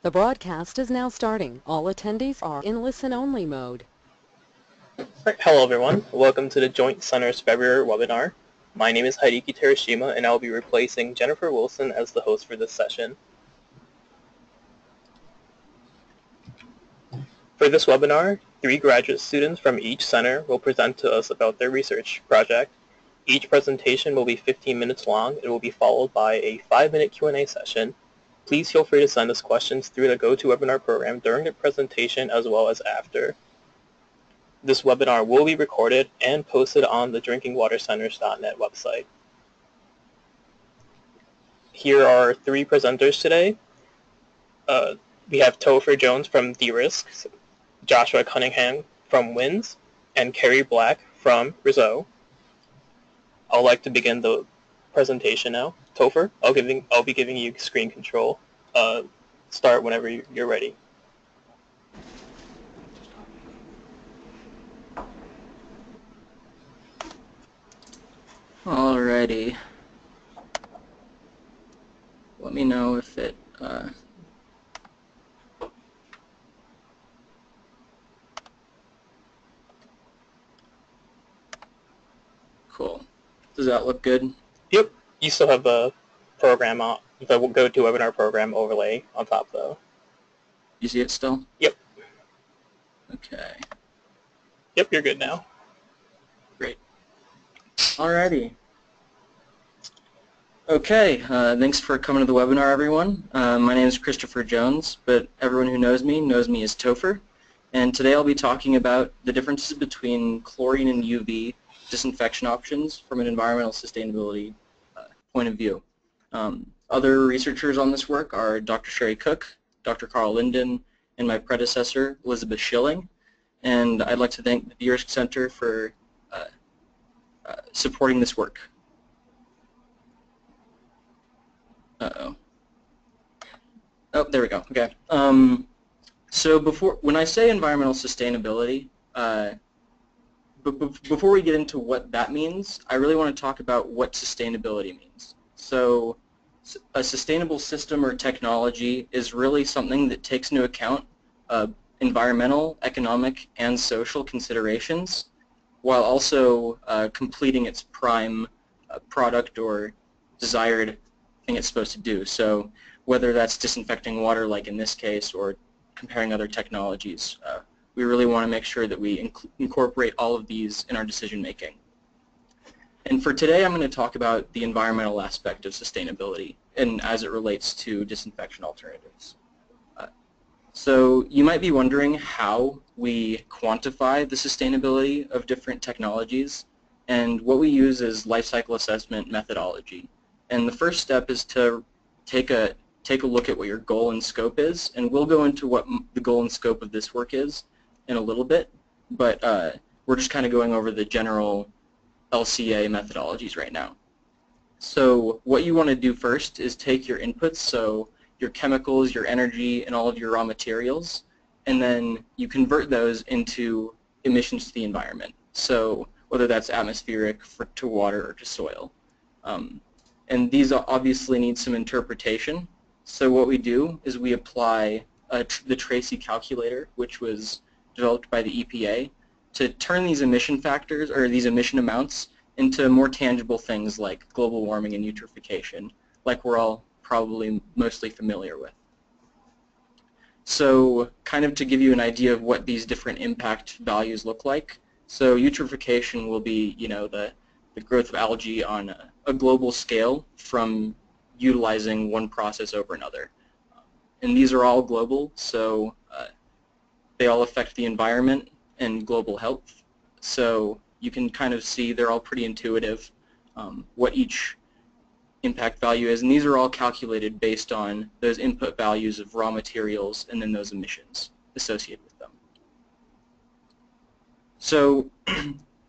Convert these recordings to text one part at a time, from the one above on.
The broadcast is now starting. All attendees are in listen-only mode. Hello everyone, welcome to the Joint Center's February webinar. My name is Hideki Terashima and I will be replacing Jennifer Wilson as the host for this session. For this webinar, 3 graduate students from each center will present to us about their research project. Each presentation will be 15 minutes long and will be followed by a 5-minute Q&A session. Please feel free to send us questions through the GoToWebinar program during the presentation as well as after. This webinar will be recorded and posted on the drinkingwatercenters.net website. Here are 3 presenters today. We have Topher Jones from DeRISK, Joshua Cunningham from WINSSS, and Kerry Black from RESEAU. I'd like to begin the presentation now. Topher, I'll be giving you screen control. Start whenever you're ready. Alrighty. Let me know if it cool. Does that look good? Yep. You still have a program on the GoToWebinar program overlay on top though. You see it still? Yep. Okay. Yep, you're good now. Great. Alrighty. Okay, thanks for coming to the webinar, everyone. My name is Christopher Jones, but everyone who knows me as Topher. And today I'll be talking about the differences between chlorine and UV disinfection options from an environmental sustainability point of view. Other researchers on this work are Dr. Sherry Cook, Dr. Carl Linden, and my predecessor, Elizabeth Schilling. And I'd like to thank the DeRISK Center for supporting this work. Uh-oh. Oh, there we go. Okay. So when I say environmental sustainability, before we get into what that means, I really want to talk about what sustainability means. So a sustainable system or technology is really something that takes into account environmental, economic, and social considerations while also completing its prime product or desired thing it's supposed to do. So whether that's disinfecting water like in this case or comparing other technologies, we really want to make sure that we incorporate all of these in our decision making. And for today I'm going to talk about the environmental aspect of sustainability and as it relates to disinfection alternatives. So you might be wondering how we quantify the sustainability of different technologies, and what we use is life cycle assessment methodology. And the first step is to take a look at what your goal and scope is, and we'll go into what the goal and scope of this work is in a little bit, but we're just kind of going over the general LCA methodologies right now. So what you want to do first is take your inputs, so your chemicals, your energy, and all of your raw materials, and then you convert those into emissions to the environment. So whether that's atmospheric, to water, or to soil. And these obviously need some interpretation. So what we do is we apply the Tracy calculator, which was developed by the EPA, to turn these emission factors, or these emission amounts, into more tangible things like global warming and eutrophication, like we're all probably mostly familiar with. So kind of to give you an idea of what these different impact values look like. So eutrophication will be, you know, the growth of algae on a global scale from utilizing one process over another. And these are all global, so they all affect the environment and global health. So you can kind of see they're all pretty intuitive what each impact value is, and these are all calculated based on those input values of raw materials and then those emissions associated with them. So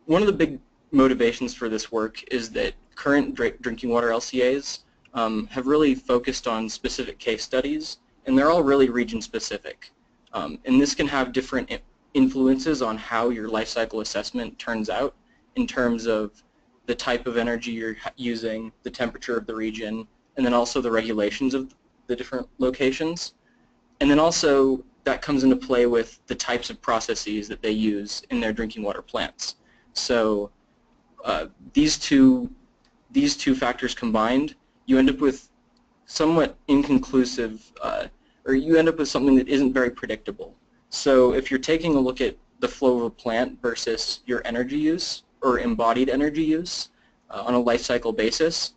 one of the big motivations for this work is that current drinking water LCAs have really focused on specific case studies, and they're all really region specific. And this can have different influences on how your life cycle assessment turns out in terms of the type of energy you're using, the temperature of the region, and then also the regulations of the different locations. And then also that comes into play with the types of processes that they use in their drinking water plants. So these two factors combined, you end up with somewhat inconclusive, or you end up with something that isn't very predictable. So if you're taking a look at the flow of a plant versus your energy use or embodied energy use on a life cycle basis,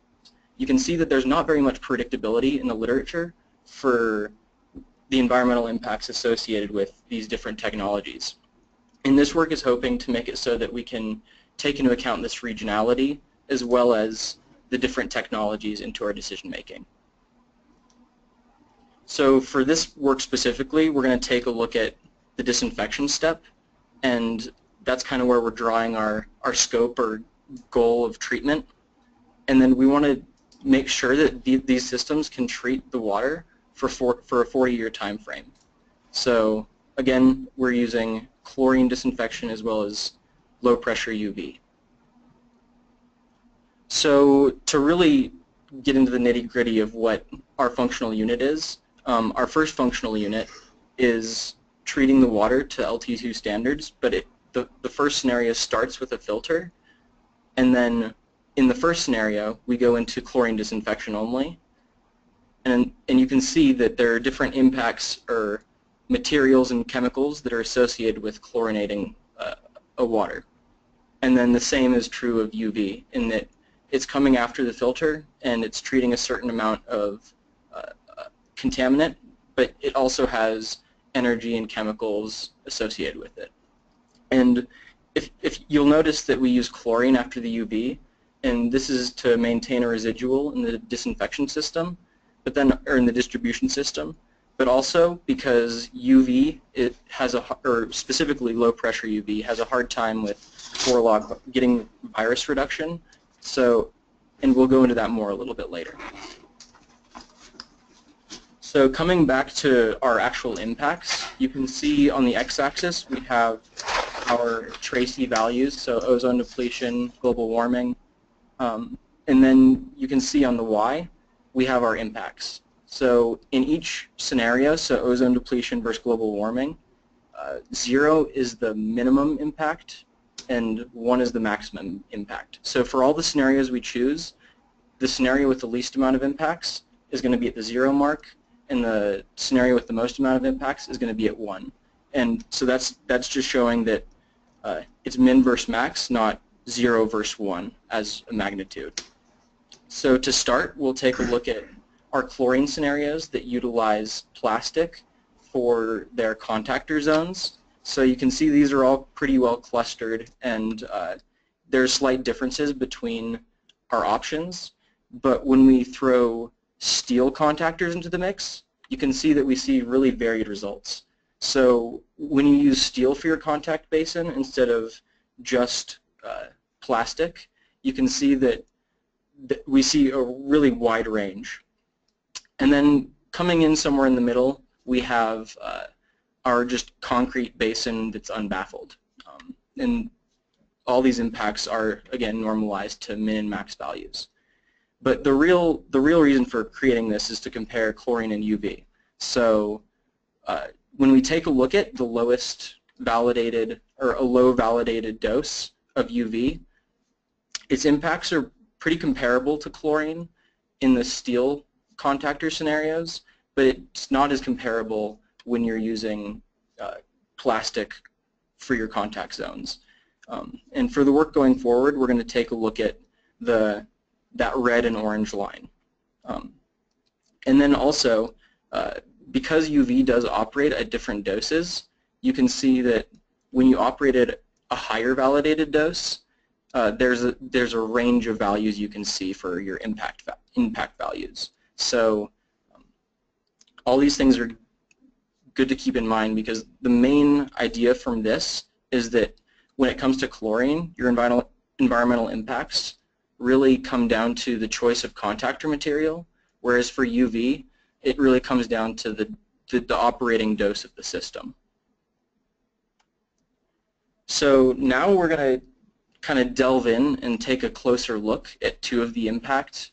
you can see that there's not very much predictability in the literature for the environmental impacts associated with these different technologies. And this work is hoping to make it so that we can take into account this regionality as well as the different technologies into our decision making. So for this work specifically, we're going to take a look at the disinfection step, and that's kind of where we're drawing our scope or goal of treatment. And then we want to make sure that these systems can treat the water for a 40-year time frame. So again, we're using chlorine disinfection as well as low pressure UV. So to really get into the nitty-gritty of what our functional unit is, our first functional unit is treating the water to LT2 standards, but the first scenario starts with a filter, and then in the first scenario we go into chlorine disinfection only, and you can see that there are different impacts or materials and chemicals that are associated with chlorinating a water. And then the same is true of UV, in that it's coming after the filter and it's treating a certain amount of contaminant, but it also has energy and chemicals associated with it. And if you'll notice that we use chlorine after the UV, and this is to maintain a residual in the disinfection system, but then, or in the distribution system, but also because UV, it has or specifically low pressure UV, has a hard time with 4-log getting virus reduction. So, and we'll go into that more a little bit later. So coming back to our actual impacts, you can see on the x-axis we have our Tracy values, so ozone depletion, global warming, and then you can see on the y we have our impacts. So in each scenario, so ozone depletion versus global warming, 0 is the minimum impact and 1 is the maximum impact. So for all the scenarios we choose, the scenario with the least amount of impacts is going to be at the 0 mark, and the scenario with the most amount of impacts is going to be at 1. And so that's just showing that it's min versus max, not 0 versus 1 as a magnitude. So to start, we'll take a look at our chlorine scenarios that utilize plastic for their contactor zones. So you can see these are all pretty well clustered, and there's slight differences between our options. But when we throw steel contactors into the mix, you can see that we see really varied results. So when you use steel for your contact basin instead of just plastic, you can see that we see a really wide range. And then coming in somewhere in the middle, we have our just concrete basin that's unbaffled. And all these impacts are, again, normalized to min and max values. But the real reason for creating this is to compare chlorine and UV. So when we take a look at the lowest validated, or a low validated dose of UV, its impacts are pretty comparable to chlorine in the steel contactor scenarios, but it's not as comparable when you're using plastic for your contact zones. And for the work going forward, we're going to take a look at that red and orange line. And then also, because UV does operate at different doses, you can see that when you operate at a higher validated dose, there's a range of values you can see for your impact values. So all these things are good to keep in mind, because the main idea from this is that when it comes to chlorine, your environmental impacts really come down to the choice of contactor material, whereas for UV, it really comes down to the operating dose of the system. So now we're going to kind of delve in and take a closer look at two of the impact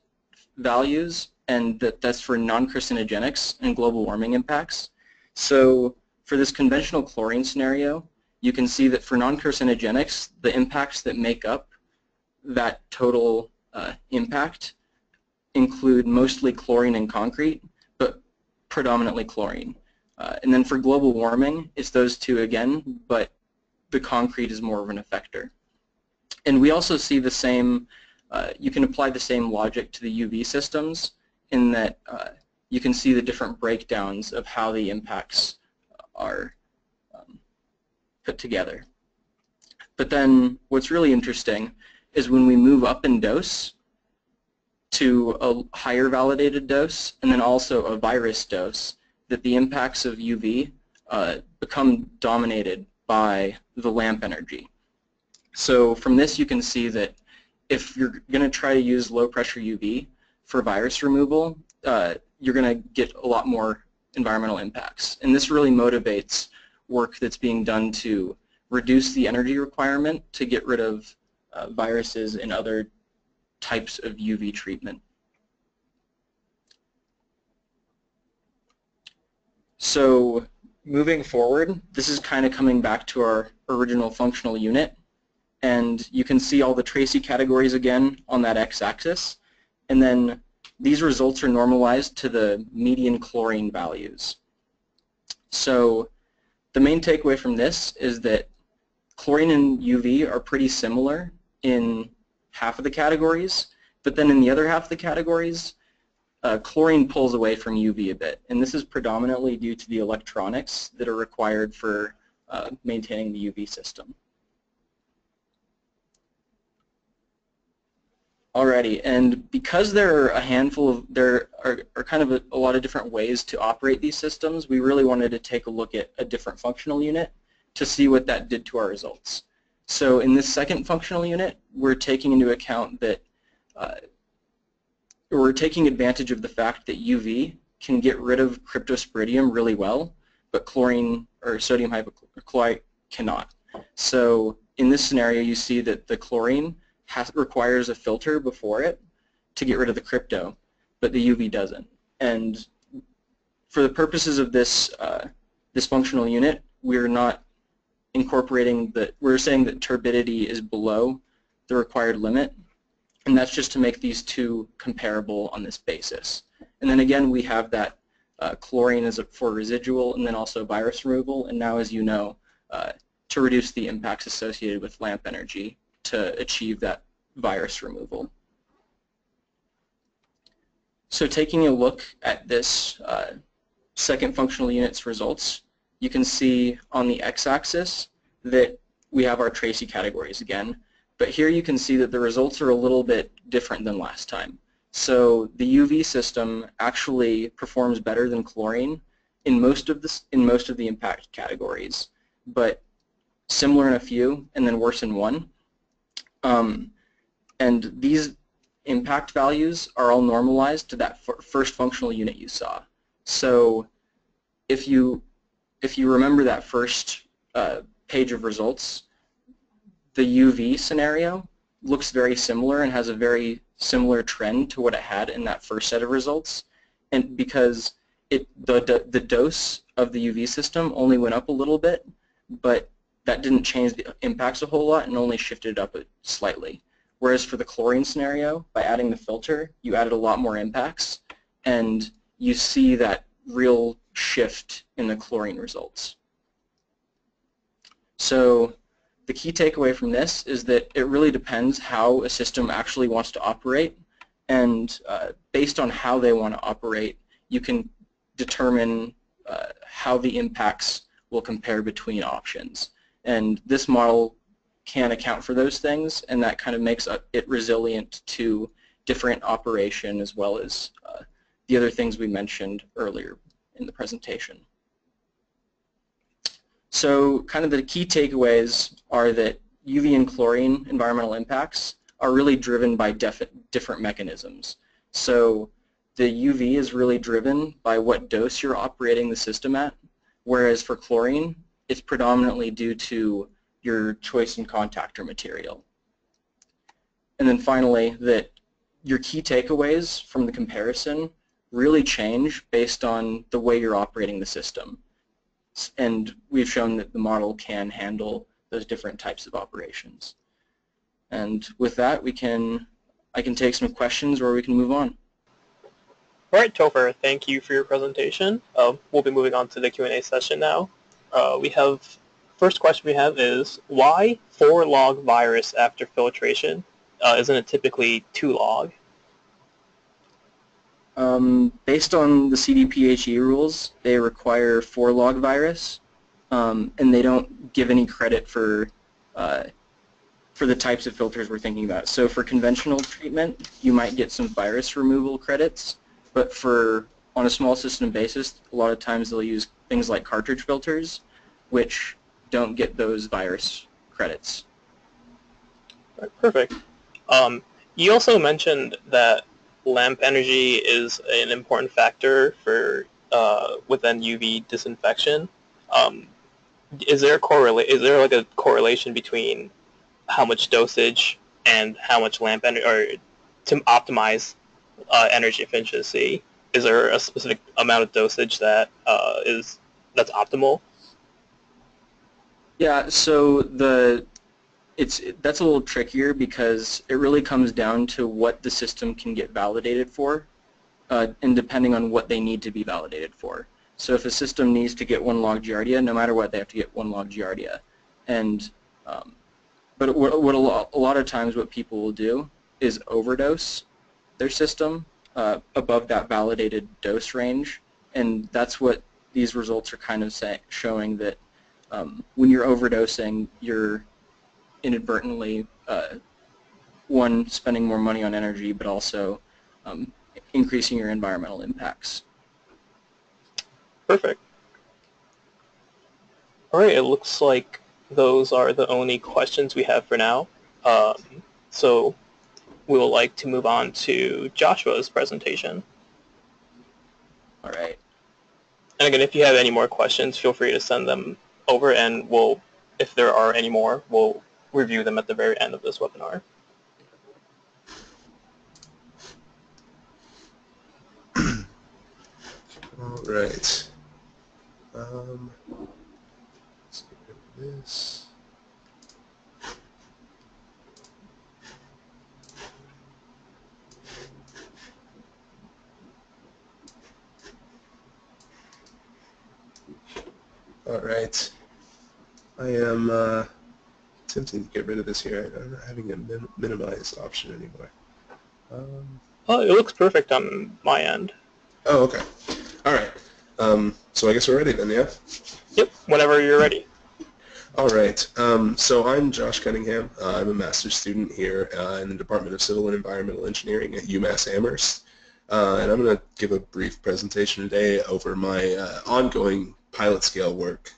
values, and that's for non-carcinogenics and global warming impacts. So for this conventional chlorine scenario, you can see that for non-carcinogenics, the impacts that make up that total impact include mostly chlorine and concrete, but predominantly chlorine. And then for global warming, it's those two again, but the concrete is more of an effector. And we also see the same, you can apply the same logic to the UV systems in that you can see the different breakdowns of how the impacts are put together. But then what's really interesting is when we move up in dose to a higher validated dose and then also a virus dose, that the impacts of UV become dominated by the lamp energy. So from this you can see that if you're going to try to use low pressure UV for virus removal, you're going to get a lot more environmental impacts. And this really motivates work that's being done to reduce the energy requirement to get rid of viruses and other types of UV treatment. So moving forward, this is kind of coming back to our original functional unit, and you can see all the Tracy categories again on that x-axis, and then these results are normalized to the median chlorine values. So the main takeaway from this is that chlorine and UV are pretty similar in half of the categories, but then in the other half of the categories, chlorine pulls away from UV a bit, and this is predominantly due to the electronics that are required for maintaining the UV system. Alrighty, and because there are a handful of, there are kind of a lot of different ways to operate these systems, we really wanted to take a look at a different functional unit to see what that did to our results. So in this second functional unit, we're taking into account that we're taking advantage of the fact that UV can get rid of cryptosporidium really well, but chlorine or sodium hypochlorite cannot. So in this scenario, you see that the chlorine requires a filter before it to get rid of the crypto, but the UV doesn't. And for the purposes of this this functional unit, we're not incorporating we're saying that turbidity is below the required limit, and that's just to make these two comparable on this basis. And then again, we have that chlorine as for residual and then also virus removal, and now, as you know, to reduce the impacts associated with lamp energy to achieve that virus removal. So taking a look at this second functional unit's results, you can see on the x-axis that we have our Tracy categories again, but here you can see that the results are a little bit different than last time. So the UV system actually performs better than chlorine in most of the impact categories, but similar in a few and then worse in one. And these impact values are all normalized to that first functional unit you saw. So if you remember that first page of results, the UV scenario looks very similar and has a very similar trend to what it had in that first set of results, and because the dose of the UV system only went up a little bit, but that didn't change the impacts a whole lot and only shifted it up slightly. Whereas for the chlorine scenario, by adding the filter, you added a lot more impacts, and you see that real shift in the chlorine results. So the key takeaway from this is that it really depends how a system actually wants to operate, and based on how they want to operate, you can determine how the impacts will compare between options. And this model can account for those things, and that kind of makes it resilient to different operation as well as the other things we mentioned earlier in the presentation. So kind of the key takeaways are that UV and chlorine environmental impacts are really driven by different mechanisms. So the UV is really driven by what dose you're operating the system at, whereas for chlorine, it's predominantly due to your choice in contactor material. And then finally, that your key takeaways from the comparison really change based on the way you're operating the system. and we've shown that the model can handle those different types of operations. And with that, I can take some questions or we can move on. All right, Topher, thank you for your presentation. We'll be moving on to the Q&A session now. First question we have is, why 4-log virus after filtration? Isn't it typically 2-log? Based on the CDPHE rules, they require 4-log virus, and they don't give any credit for the types of filters we're thinking about. So for conventional treatment, you might get some virus removal credits, but on a small system basis, a lot of times they'll use things like cartridge filters, which don't get those virus credits. Right, perfect. You also mentioned that lamp energy is an important factor for within UV disinfection. Is there like a correlation between how much dosage and how much lamp energy, or to optimize energy efficiency? Is there a specific amount of dosage that's optimal? Yeah, so that's a little trickier because it really comes down to what the system can get validated for, and depending on what they need to be validated for. So if a system needs to get 1-log Giardia, no matter what, they have to get 1-log Giardia. And but a lot of times what people will do is overdose their system above that validated dose range, and that's what these results are kind of showing, that when you're overdosing, you're inadvertently, one, spending more money on energy, but also increasing your environmental impacts. Perfect. All right, it looks like those are the only questions we have for now. So we would like to move on to Joshua's presentation. All right. And again, if you have any more questions, feel free to send them over, and if there are any more, we'll review them at the very end of this webinar. All right. Let's get rid of this. All right. I am attempting to get rid of this here. I'm not having a minimize option anymore. It looks perfect on my end. Oh, okay. All right. So I guess we're ready then, yeah? Yep, whenever you're ready. All right. So I'm Josh Cunningham. I'm a master's student here in the Department of Civil and Environmental Engineering at UMass Amherst. And I'm going to give a brief presentation today over my ongoing pilot scale work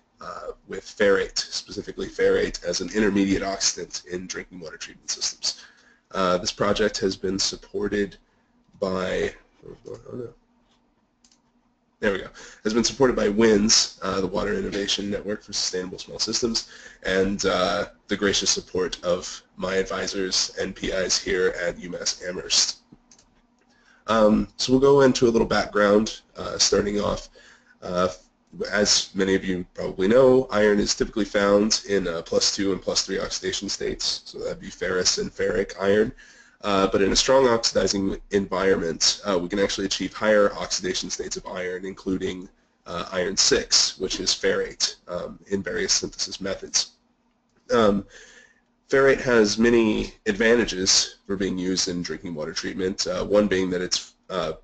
with ferrate, specifically ferrate as an intermediate oxidant in drinking water treatment systems. This project has been supported by, there we go, has been supported by WINSSA, the Water Innovation Network for Sustainable Small Systems, and the gracious support of my advisors and PIs here at UMass Amherst. So we'll go into a little background, starting off. As many of you probably know, iron is typically found in +2 and +3 oxidation states, so that would be ferrous and ferric iron. But in a strong oxidizing environment, we can actually achieve higher oxidation states of iron, including iron 6, which is ferrate, in various synthesis methods. Ferrate has many advantages for being used in drinking water treatment, one being that it's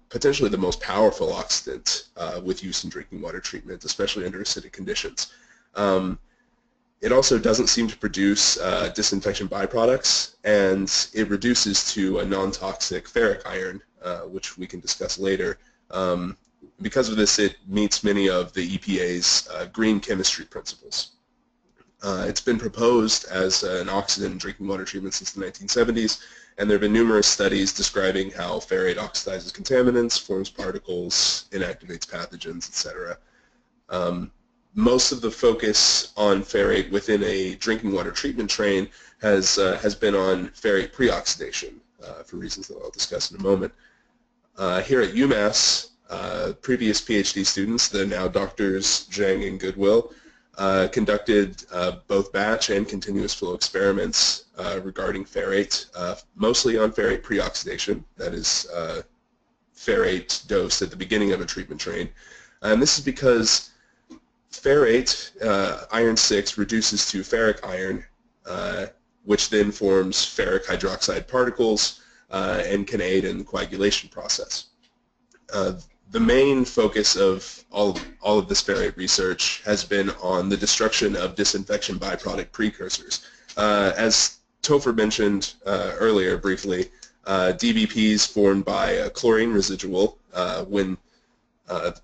potentially the most powerful oxidant with use in drinking water treatment, especially under acidic conditions. It also doesn't seem to produce disinfection byproducts, and it reduces to a non-toxic ferric iron, which we can discuss later. Because of this, it meets many of the EPA's green chemistry principles. It's been proposed as an oxidant in drinking water treatment since the 1970s, and there have been numerous studies describing how ferrate oxidizes contaminants, forms particles, inactivates pathogens, etc. Most of the focus on ferrate within a drinking water treatment train has been on ferrate pre-oxidation for reasons that I'll discuss in a moment. Here at UMass, previous PhD students, the now doctors Jang and Goodwill, conducted both batch and continuous flow experiments regarding ferrate, mostly on ferrate pre-oxidation, that is ferrate dosed at the beginning of a treatment train. And this is because ferrate, iron 6, reduces to ferric iron, which then forms ferric hydroxide particles and can aid in the coagulation process. The main focus of all of this ferrate research has been on the destruction of disinfection byproduct precursors. As Topher mentioned earlier briefly, DBPs formed by a chlorine residual when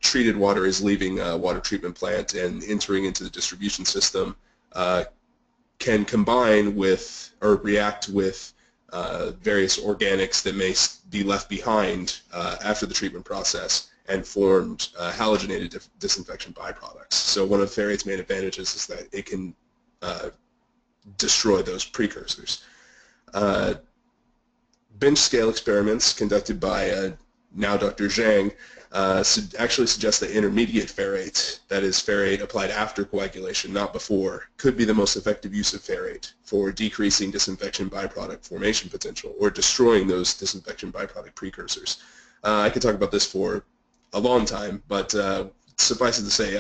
treated water is leaving a water treatment plant and entering into the distribution system can combine with or react with various organics that may be left behind after the treatment process and formed halogenated disinfection byproducts. So one of ferrate's main advantages is that it can destroy those precursors. Bench scale experiments conducted by now Dr. Jang actually suggest that intermediate ferrate, that is ferrate applied after coagulation, not before, could be the most effective use of ferrate for decreasing disinfection byproduct formation potential or destroying those disinfection byproduct precursors. I could talk about this for a long time, but suffice it to say,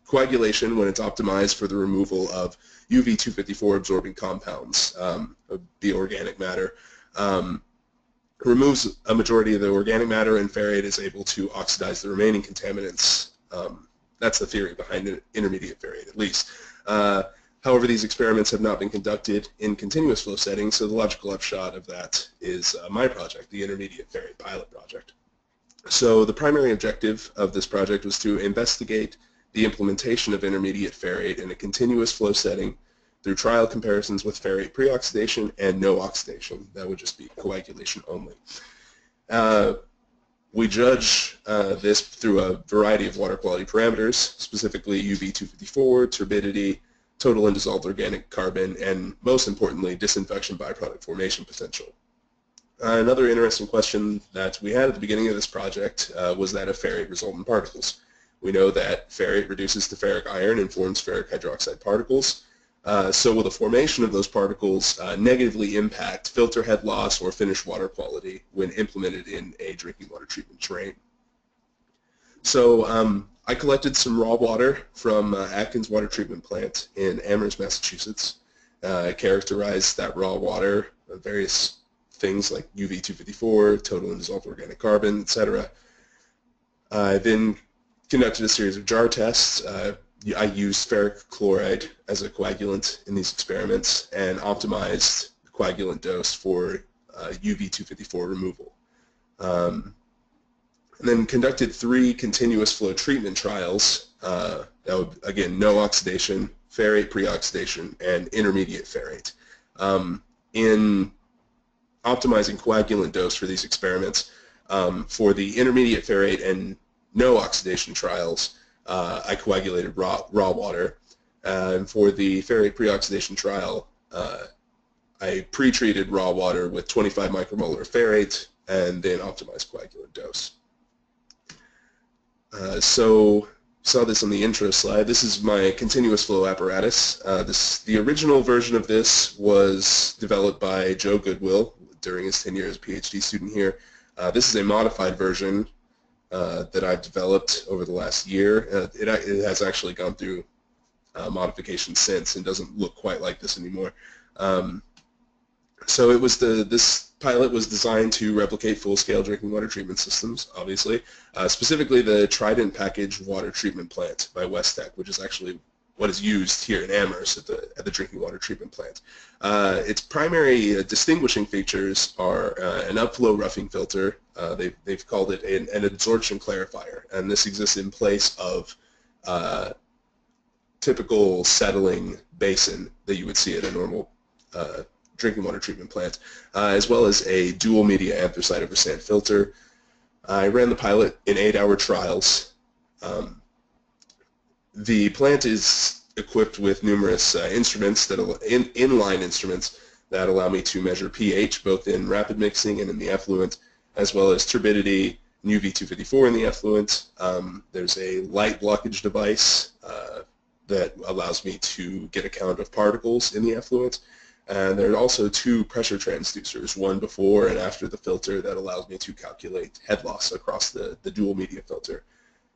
coagulation, when it's optimized for the removal of UV254 absorbing compounds, the organic matter, removes a majority of the organic matter, and ferrate is able to oxidize the remaining contaminants. That's the theory behind intermediate ferrate, at least. However, these experiments have not been conducted in continuous flow settings, so the logical upshot of that is my project, the Intermediate Ferrate Pilot Project. So the primary objective of this project was to investigate the implementation of intermediate ferrate in a continuous flow setting through trial comparisons with ferrate pre-oxidation and no oxidation. That would just be coagulation only. We judge this through a variety of water quality parameters, specifically UV254, turbidity, total and dissolved organic carbon, and most importantly, disinfection byproduct formation potential. Another interesting question that we had at the beginning of this project was that of ferrate resultant particles. We know that ferrate reduces to ferric iron and forms ferric hydroxide particles. So will the formation of those particles negatively impact filter head loss or finished water quality when implemented in a drinking water treatment train? So I collected some raw water from Atkins Water Treatment Plant in Amherst, Massachusetts. I characterized that raw water with various things like UV254, total and dissolved organic carbon, etc. I then conducted a series of jar tests. I used ferric chloride as a coagulant in these experiments and optimized the coagulant dose for UV254 removal. And then conducted 3 continuous flow treatment trials. That would, again, no oxidation, ferrate pre-oxidation, and intermediate ferrate. In optimizing coagulant dose for these experiments, for the intermediate ferrate and no oxidation trials, I coagulated raw water, and for the ferrate pre-oxidation trial, I pre-treated raw water with 25 micromolar of ferrate and then optimized coagulant dose. So saw this on the intro slide. This is my continuous flow apparatus. The original version of this was developed by Joe Goodwill during his tenure as a PhD student here. This is a modified version that I've developed over the last year. It has actually gone through modification since and doesn't look quite like this anymore. So it was this pilot was designed to replicate full-scale drinking water treatment systems, obviously, specifically the Trident Package Water Treatment Plant by Westtech, which is actually what is used here in Amherst at the drinking water treatment plant. Its primary distinguishing features are an upflow roughing filter. They've called it an absorption clarifier, and this exists in place of typical settling basin that you would see at a normal drinking water treatment plant, as well as a dual media anthracite over sand filter. I ran the pilot in 8-hour trials. The plant is equipped with numerous instruments, inline instruments, that allow me to measure pH both in rapid mixing and in the effluent, as well as turbidity UV254 in the effluent. There's a light blockage device that allows me to get a count of particles in the effluent. And there are also two pressure transducers, one before and after the filter, that allows me to calculate head loss across the dual media filter.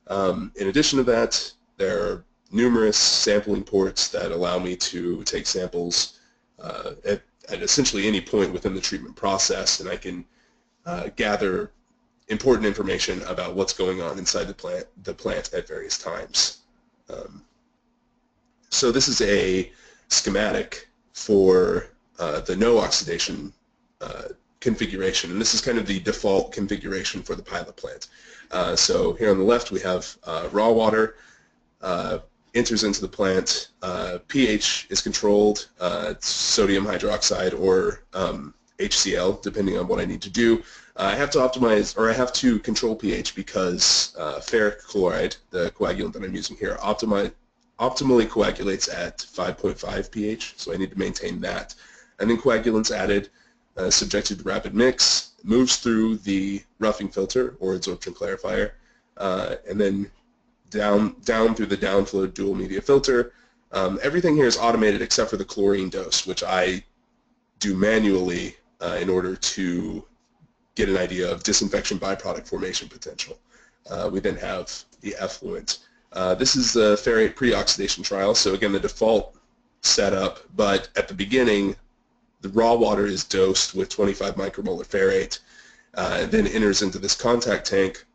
In addition to that, there are numerous sampling ports that allow me to take samples at essentially any point within the treatment process, and I can gather important information about what's going on inside the plant at various times. So this is a schematic for the no oxidation configuration, and this is kind of the default configuration for the pilot plant. So here on the left we have raw water enters into the plant. pH is controlled. It's sodium hydroxide or HCl, depending on what I need to do. I have to optimize, or I have to control pH because ferric chloride, the coagulant that I'm using here, optimally coagulates at 5.5 pH, so I need to maintain that. And then coagulants added, subjected to rapid mix, moves through the roughing filter or adsorption clarifier, and then down through the downflow dual media filter. Everything here is automated except for the chlorine dose, which I do manually in order to get an idea of disinfection byproduct formation potential. We then have the effluent. This is the ferrate pre-oxidation trial, so again the default setup, but at the beginning the raw water is dosed with 25 micromolar ferrate, and then enters into this contact tank,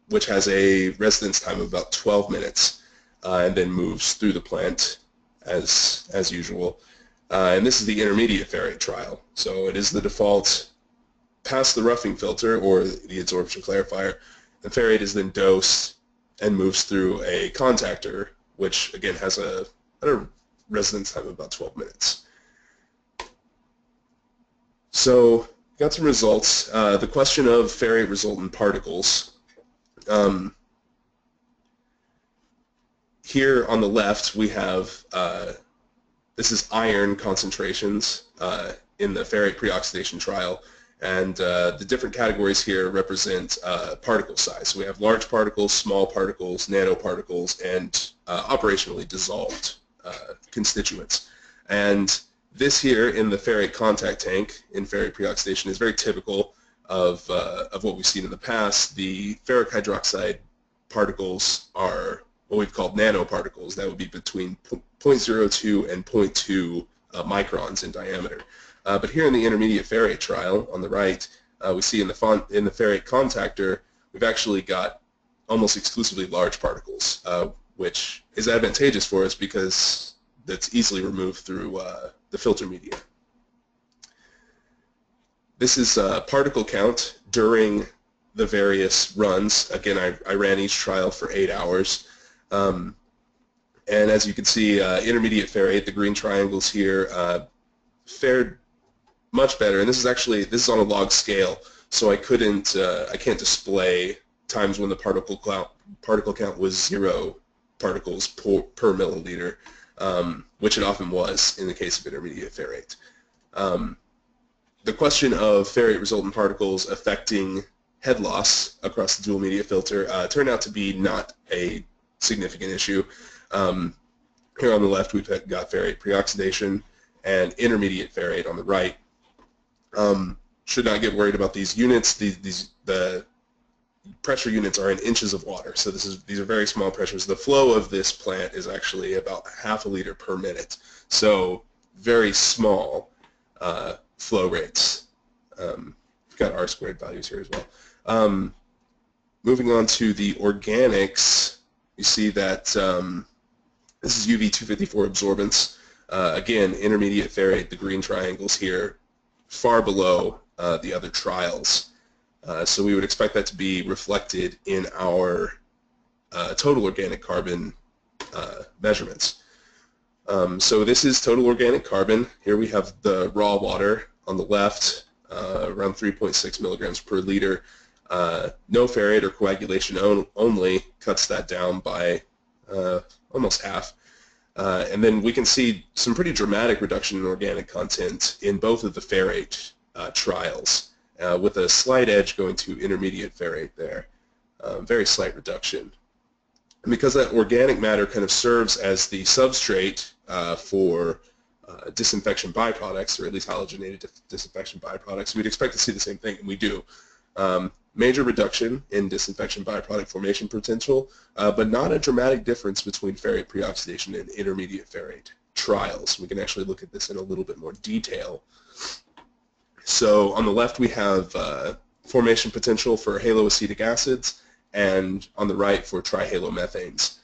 which has a residence time of about 12 minutes, and then moves through the plant as usual. And this is the intermediate ferrate trial, so it is the default past the roughing filter or the adsorption clarifier. The ferrate is then dosed and moves through a contactor, which again has a residence time of about 12 minutes. So got some results. The question of ferrate resultant particles. Here on the left we have, this is iron concentrations in the ferrate pre-oxidation trial, and the different categories here represent particle size. So we have large particles, small particles, nanoparticles, and operationally dissolved constituents. And this here in the ferrate contact tank in ferrate pre-oxidation is very typical of what we've seen in the past. The ferric hydroxide particles are what we've called nanoparticles. That would be between 0.02 and 0.2 microns in diameter. But here in the intermediate ferrate trial on the right, we see in the ferrate contactor, we've actually got almost exclusively large particles, which is advantageous for us because that's easily removed through the filter media. This is particle count during the various runs. Again, I ran each trial for 8 hours. And as you can see, intermediate ferrate, the green triangles here, fared much better. And this is on a log scale, so I can't display times when the particle count was 0 particles per milliliter, which it often was in the case of intermediate ferrate. The question of ferrate resultant particles affecting head loss across the dual media filter turned out to be not a significant issue. Here on the left we've got ferrate pre-oxidation and intermediate ferrate on the right. Should not get worried about these units. The pressure units are in inches of water, so these are very small pressures. The flow of this plant is actually about ½ liter per minute, so very small flow rates. We've got R² values here as well. Moving on to the organics, you see that this is UV254 absorbance. Again, intermediate ferrate, the green triangles here, far below the other trials. So we would expect that to be reflected in our total organic carbon measurements. So this is total organic carbon. Here we have the raw water on the left, around 3.6 milligrams per liter. No ferrate or coagulation only cuts that down by almost half. And then we can see some pretty dramatic reduction in organic content in both of the ferrate trials. with a slight edge going to intermediate ferrate there. Very slight reduction. And because that organic matter kind of serves as the substrate for disinfection byproducts, or at least halogenated disinfection byproducts, we'd expect to see the same thing, and we do. Major reduction in disinfection byproduct formation potential, but not a dramatic difference between ferrate preoxidation and intermediate ferrate trials. We can actually look at this in a little bit more detail. So on the left we have formation potential for haloacetic acids, and on the right for trihalomethanes.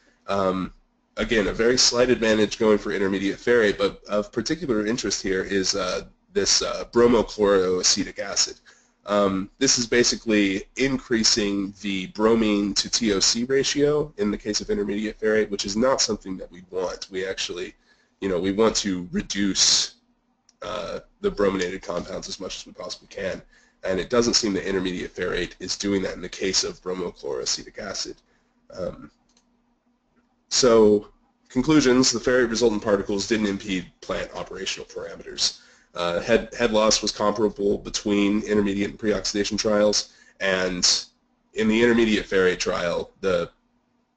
Again, a very slight advantage going for intermediate ferrate, but of particular interest here is this bromochloroacetic acid. This is basically increasing the bromine to TOC ratio in the case of intermediate ferrate, which is not something that we want. We actually, we want to reduce the brominated compounds as much as we possibly can, and it doesn't seem that intermediate ferrate is doing that in the case of bromochloroacetic acid. So, conclusions: the ferrate resultant particles didn't impede plant operational parameters. Head loss was comparable between intermediate and pre-oxidation trials, and in the intermediate ferrate trial, the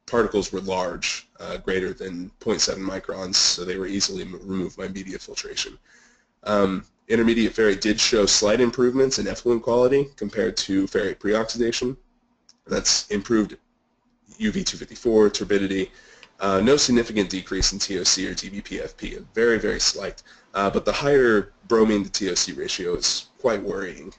particles were large, greater than 0.7 microns, so they were easily removed by media filtration. Intermediate ferrate did show slight improvements in effluent quality compared to ferrate pre-oxidation. That's improved UV254, turbidity, no significant decrease in TOC or DBPFP, very, very slight. But the higher bromine to TOC ratio is quite worrying.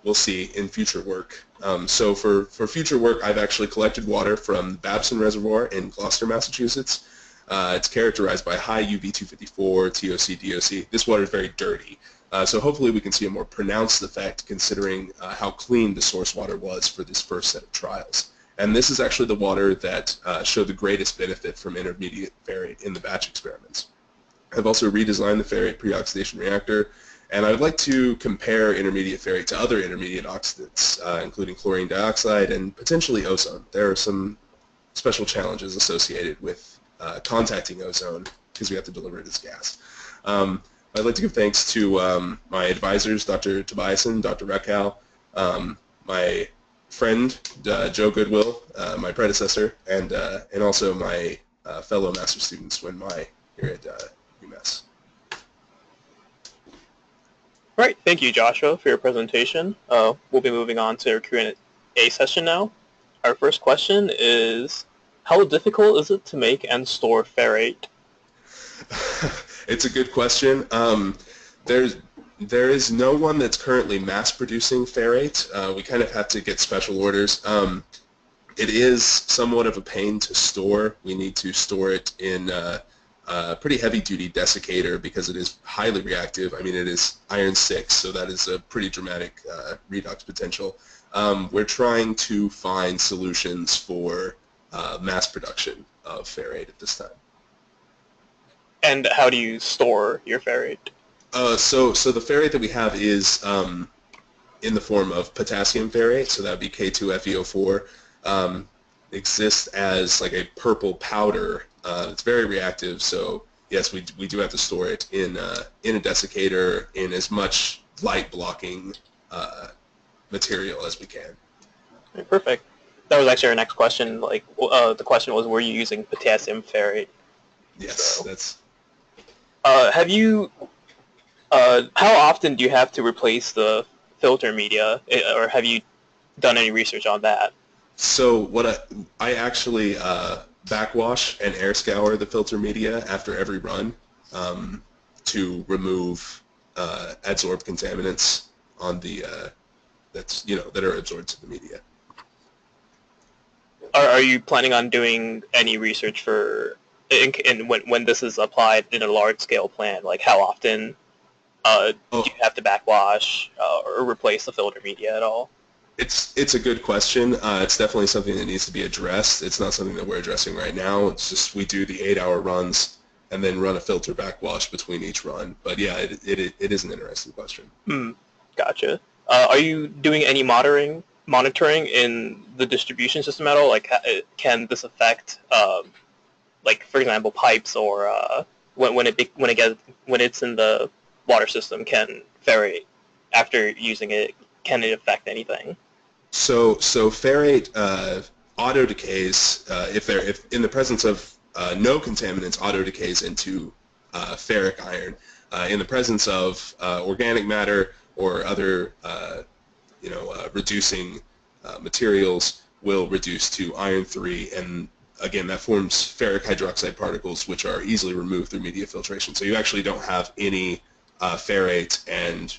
We'll see in future work. So for future work, I've actually collected water from the Babson Reservoir in Gloucester, Massachusetts. It's characterized by high UV254, TOC, DOC. This water is very dirty. So hopefully we can see a more pronounced effect considering how clean the source water was for this first set of trials. And this is actually the water that showed the greatest benefit from intermediate ferrate in the batch experiments. I've also redesigned the ferrate pre-oxidation reactor, and I would like to compare intermediate ferrate to other intermediate oxidants, including chlorine dioxide and potentially ozone. There are some special challenges associated with contacting ozone because we have to deliver it as gas. I'd like to give thanks to my advisors, Dr. Tobiasen, Dr. Reckhow, my friend, Joe Goodwill, my predecessor, and also my fellow master students when here at UMass. All right, thank you, Joshua, for your presentation. We'll be moving on to our Q&A session now. Our first question is, how difficult is it to make and store ferrate? It's a good question. There is no one that's currently mass-producing ferrate. We kind of have to get special orders. It is somewhat of a pain to store. We need to store it in a pretty heavy-duty desiccator because it is highly reactive. I mean, it is iron 6, so that is a pretty dramatic redox potential. We're trying to find solutions for mass production of ferrate at this time. And how do you store your ferrate? So the ferrate that we have is in the form of potassium ferrate, so that would be K2FeO4. Exists as like a purple powder. It's very reactive, so yes, we do have to store it in a desiccator in as much light blocking material as we can. Okay, perfect. That was actually our next question. Like, the question was, were you using potassium ferrate? Yes, so, that's. Have you? How often do you have to replace the filter media, or have you done any research on that? So what I actually backwash and air scour the filter media after every run to remove adsorbed contaminants on the that are absorbed to the media. Are you planning on doing any research for when this is applied in a large-scale plant? Like, how often do you have to backwash or replace the filter media at all? It's a good question. It's definitely something that needs to be addressed. It's not something that we're addressing right now. It's just we do the 8-hour runs and then run a filter backwash between each run. But yeah, it is an interesting question. Gotcha. Are you doing any monitoring in the distribution system at all? Like, can this affect, like, for example, pipes, or when it's in the water system, can ferrate after using it, can it affect anything? So ferrate auto decays if in the presence of no contaminants, auto decays into ferric iron. In the presence of organic matter or other reducing materials, will reduce to iron 3, and again that forms ferric hydroxide particles, which are easily removed through media filtration. So you actually don't have any ferrate and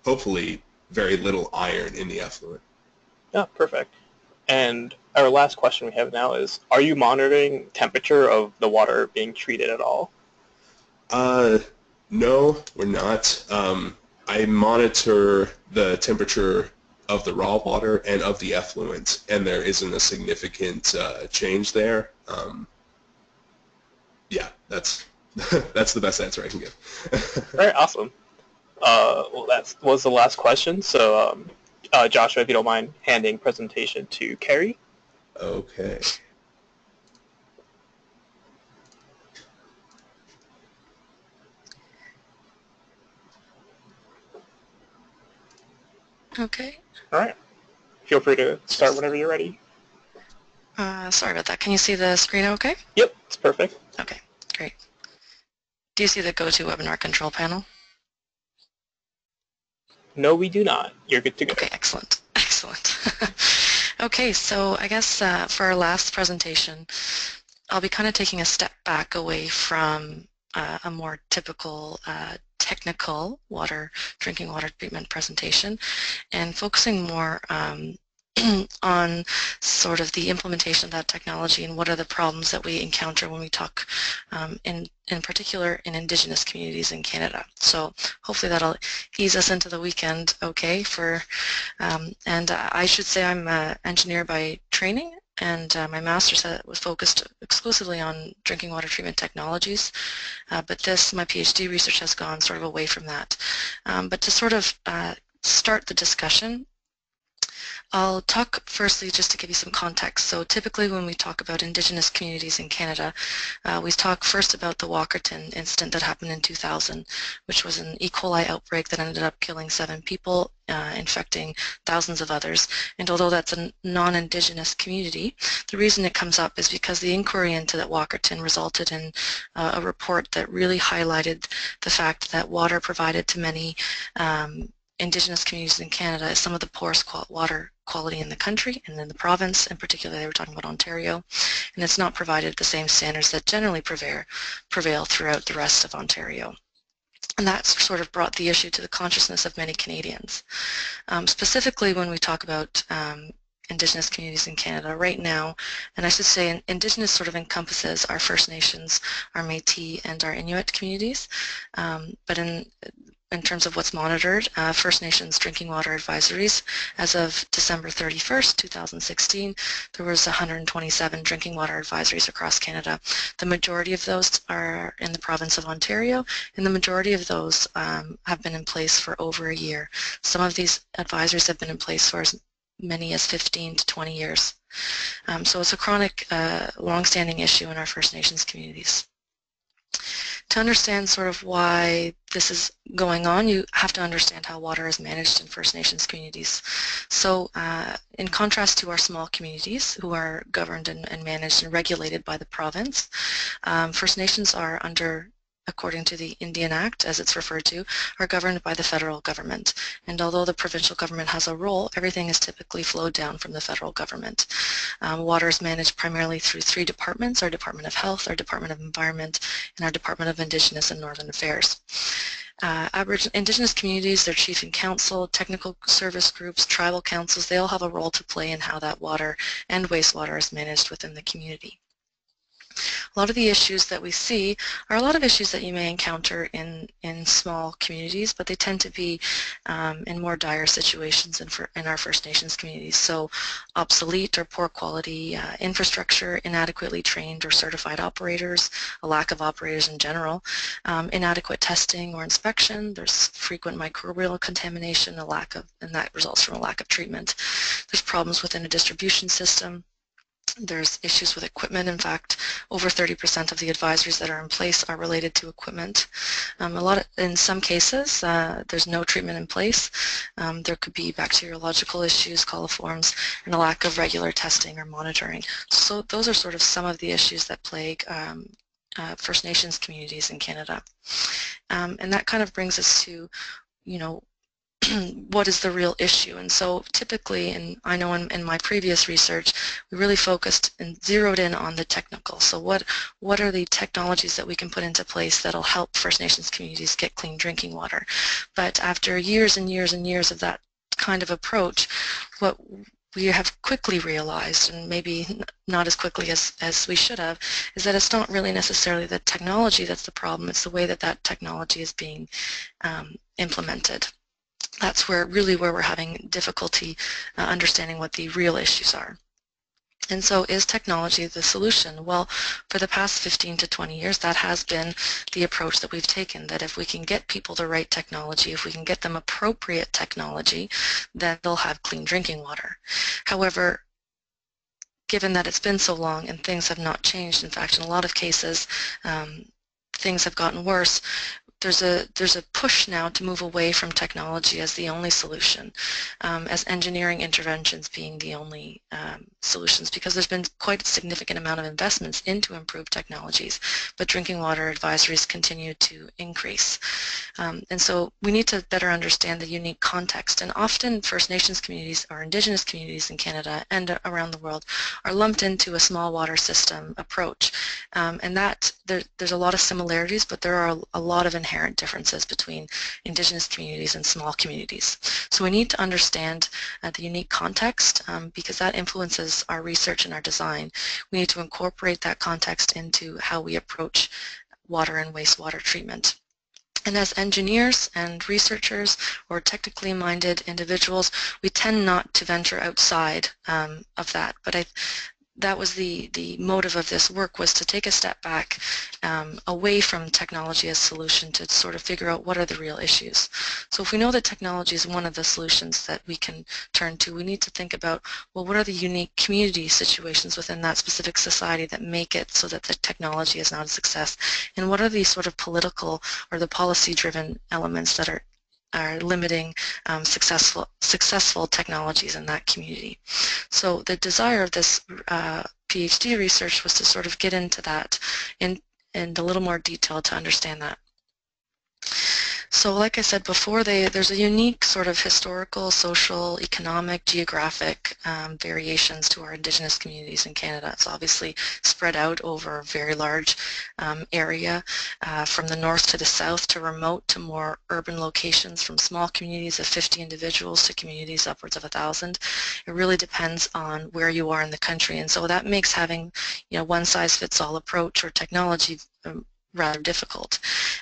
hopefully very little iron in the effluent. Yeah, perfect. And our last question we have now is, are you monitoring temperature of the water being treated at all? No, we're not. I monitor the temperature of the raw water and of the effluent, and there isn't a significant change there. Yeah, that's that's the best answer I can give. All right, awesome. Well, that was the last question. So, Joshua, if you don't mind handing presentation to Kerry. Okay. Okay. All right. Feel free to start whenever you're ready. Sorry about that. Can you see the screen okay? Yep, it's perfect. Okay, great. Do you see the GoToWebinar control panel? No, we do not. You're good to go. Okay, excellent. Excellent. Okay, so I guess for our last presentation, I'll be kind of taking a step back away from a more typical technical drinking water treatment presentation and focusing more on sort of the implementation of that technology and what are the problems that we encounter when we talk in particular in Indigenous communities in Canada. So hopefully that'll ease us into the weekend okay and I should say I'm an engineer by training, and my master's was focused exclusively on drinking water treatment technologies, but my PhD research has gone sort of away from that. But to sort of start the discussion, I'll talk firstly just to give you some context. So typically when we talk about Indigenous communities in Canada, we talk first about the Walkerton incident that happened in 2000, which was an E. coli outbreak that ended up killing 7 people, infecting thousands of others. And although that's a non-Indigenous community, the reason it comes up is because the inquiry into that Walkerton resulted in a report that really highlighted the fact that water provided to many Indigenous communities in Canada is some of the poorest water quality in the country and in the province. In particular, they were talking about Ontario, and it's not provided at the same standards that generally prevail throughout the rest of Ontario. And that sort of brought the issue to the consciousness of many Canadians. Specifically, when we talk about Indigenous communities in Canada right now, and I should say Indigenous sort of encompasses our First Nations, our Métis, and our Inuit communities, but in terms of what's monitored, First Nations drinking water advisories, as of December 31st, 2016, there was 127 drinking water advisories across Canada. The majority of those are in the province of Ontario, and the majority of those have been in place for over a year. Some of these advisories have been in place for as many as 15 to 20 years. So it's a chronic, long-standing issue in our First Nations communities. To understand sort of why this is going on, you have to understand how water is managed in First Nations communities. So in contrast to our small communities who are governed and managed and regulated by the province, First Nations are according to the Indian Act, as it's referred to, are governed by the federal government. And although the provincial government has a role, everything is typically flowed down from the federal government. Water is managed primarily through 3 departments: our Department of Health, our Department of Environment, and our Department of Indigenous and Northern Affairs. Indigenous communities, their chief and council, technical service groups, tribal councils, they all have a role to play in how that water and wastewater is managed within the community. A lot of the issues that we see are a lot of issues that you may encounter in small communities, but they tend to be in more dire situations in our First Nations communities. So obsolete or poor quality infrastructure, inadequately trained or certified operators, a lack of operators in general, inadequate testing or inspection, there's frequent microbial contamination, and that results from a lack of treatment. There's problems within a distribution system. There's issues with equipment. In fact, over 30% of the advisories that are in place are related to equipment. In some cases, there's no treatment in place. There could be bacteriological issues, coliforms, and a lack of regular testing or monitoring. So those are sort of some of the issues that plague First Nations communities in Canada. And that kind of brings us to, you know, what is the real issue? And so typically, and I know in my previous research, we really focused and zeroed in on the technical. So what are the technologies that we can put into place that'll help First Nations communities get clean drinking water? But after years and years and years of that kind of approach, what we have quickly realized, and maybe not as quickly as we should have, is that it's not really necessarily the technology that's the problem, it's the way that that technology is being implemented. That's really where we're having difficulty understanding what the real issues are. And so is technology the solution? Well, for the past 15 to 20 years, that has been the approach that we've taken, that if we can get people the right technology, if we can get them appropriate technology, then they'll have clean drinking water. However, given that it's been so long and things have not changed, in fact, in a lot of cases, things have gotten worse, there's a push now to move away from technology as the only solution, as engineering interventions being the only solutions, because there's been quite a significant amount of investments into improved technologies, but drinking water advisories continue to increase. And so we need to better understand the unique context, and often First Nations communities or Indigenous communities in Canada and around the world are lumped into a small water system approach, and that there's a lot of similarities, but there are a lot of inherent differences between Indigenous communities and small communities. So we need to understand the unique context because that influences our research and our design. We need to incorporate that context into how we approach water and wastewater treatment. And as engineers and researchers or technically minded individuals, we tend not to venture outside of that. But that was the motive of this work, was to take a step back away from technology as a solution to sort of figure out what are the real issues. So if we know that technology is one of the solutions that we can turn to, we need to think about, well, what are the unique community situations within that specific society that make it so that the technology is not a success, and what are the sort of political or the policy-driven elements that are limiting successful technologies in that community. So the desire of this PhD research was to sort of get into that in a little more detail to understand that. So like I said before, there's a unique sort of historical, social, economic, geographic variations to our Indigenous communities in Canada. It's obviously spread out over a very large area, from the north to the south to remote to more urban locations, from small communities of 50 individuals to communities upwards of 1,000. It really depends on where you are in the country, and so that makes having, you know, one-size-fits-all approach or technology rather difficult.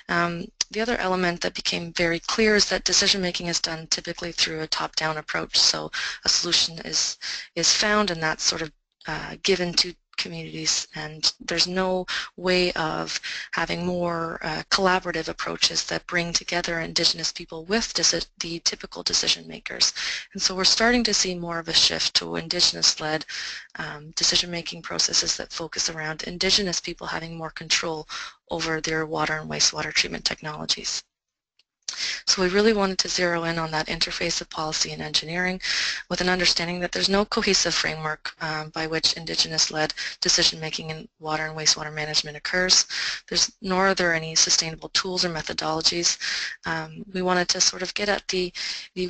The other element that became very clear is that decision-making is done typically through a top-down approach. So a solution is found, and that's sort of given to communities, and there's no way of having more collaborative approaches that bring together Indigenous people with the typical decision makers. And so we're starting to see more of a shift to Indigenous-led decision-making processes that focus around Indigenous people having more control over their water and wastewater treatment technologies. So we really wanted to zero in on that interface of policy and engineering with an understanding that there's no cohesive framework by which Indigenous-led decision-making in water and wastewater management occurs. Nor are there any sustainable tools or methodologies. We wanted to sort of get at the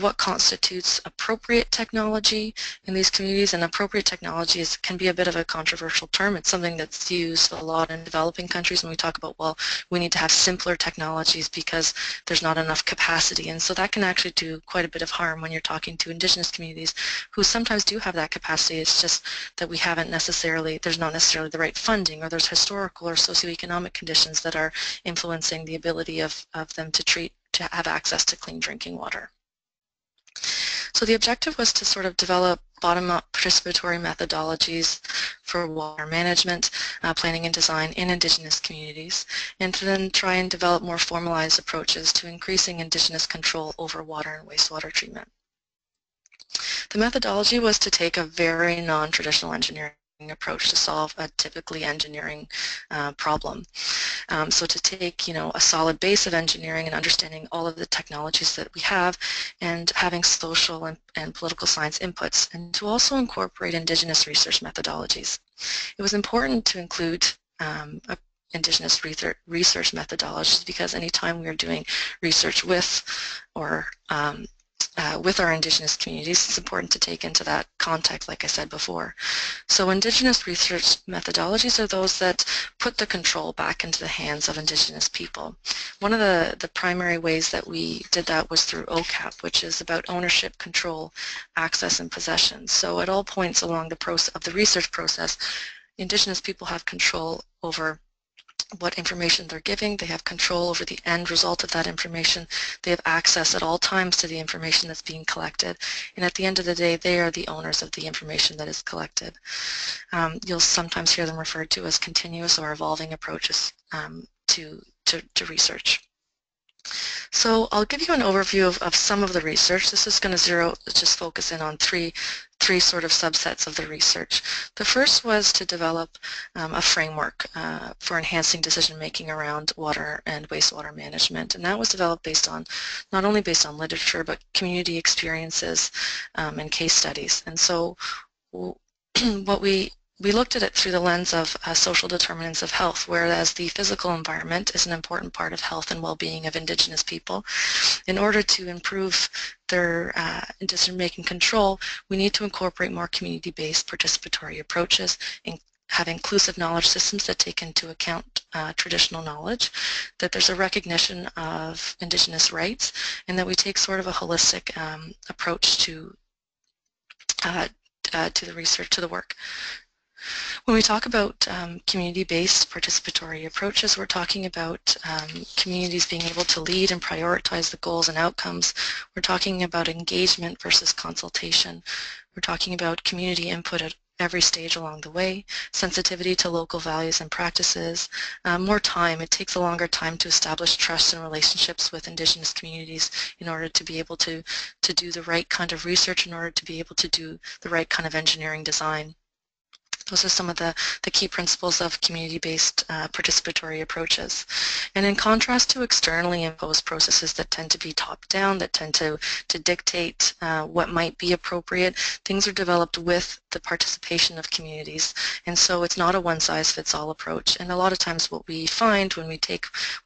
what constitutes appropriate technology in these communities, and appropriate technology can be a bit of a controversial term. It's something that's used a lot in developing countries when we talk about, well, we need to have simpler technologies because there's not enough capacity, and so that can actually do quite a bit of harm when you're talking to Indigenous communities who sometimes do have that capacity. It's just that we haven't necessarily, there's not necessarily the right funding, or there's historical or socioeconomic conditions that are influencing the ability of them to have access to clean drinking water. So the objective was to sort of develop bottom-up participatory methodologies for water management, planning and design in Indigenous communities, and to then try and develop more formalized approaches to increasing Indigenous control over water and wastewater treatment. The methodology was to take a very non-traditional engineering approach to solve a typically engineering problem. So to take, a solid base of engineering and understanding all of the technologies that we have and having social and political science inputs, and to also incorporate Indigenous research methodologies. It was important to include Indigenous research methodologies because anytime we are doing research with or with our Indigenous communities, it's important to take into that context, like I said before. So Indigenous research methodologies are those that put the control back into the hands of Indigenous people. One of the primary ways that we did that was through OCAP, which is about ownership, control, access, and possession. So at all points along the process of the research process, Indigenous people have control over what information they're giving. They have control over the end result of that information. They have access at all times to the information that's being collected. And at the end of the day, they are the owners of the information that is collected. You'll sometimes hear them referred to as continuous or evolving approaches to research. So I'll give you an overview of some of the research. This is going to just focus in on three sort of subsets of the research. The first was to develop a framework for enhancing decision-making around water and wastewater management, and that was developed not only based on literature, but community experiences and case studies. And so what we looked at it through the lens of social determinants of health, whereas the physical environment is an important part of health and well-being of Indigenous people. In order to improve their decision-making control, we need to incorporate more community-based participatory approaches and have inclusive knowledge systems that take into account traditional knowledge, that there's a recognition of Indigenous rights, and that we take sort of a holistic approach to the research, to the work. When we talk about community-based participatory approaches, we're talking about communities being able to lead and prioritize the goals and outcomes. We're talking about engagement versus consultation. We're talking about community input at every stage along the way, sensitivity to local values and practices, more time. It takes a longer time to establish trust and relationships with Indigenous communities in order to be able to do the right kind of research, in order to be able to do the right kind of engineering design. Those are some of the key principles of community-based participatory approaches. And in contrast to externally imposed processes that tend to be top-down, that tend to dictate what might be appropriate, things are developed with the participation of communities. And so it's not a one-size-fits-all approach. And a lot of times what we find when we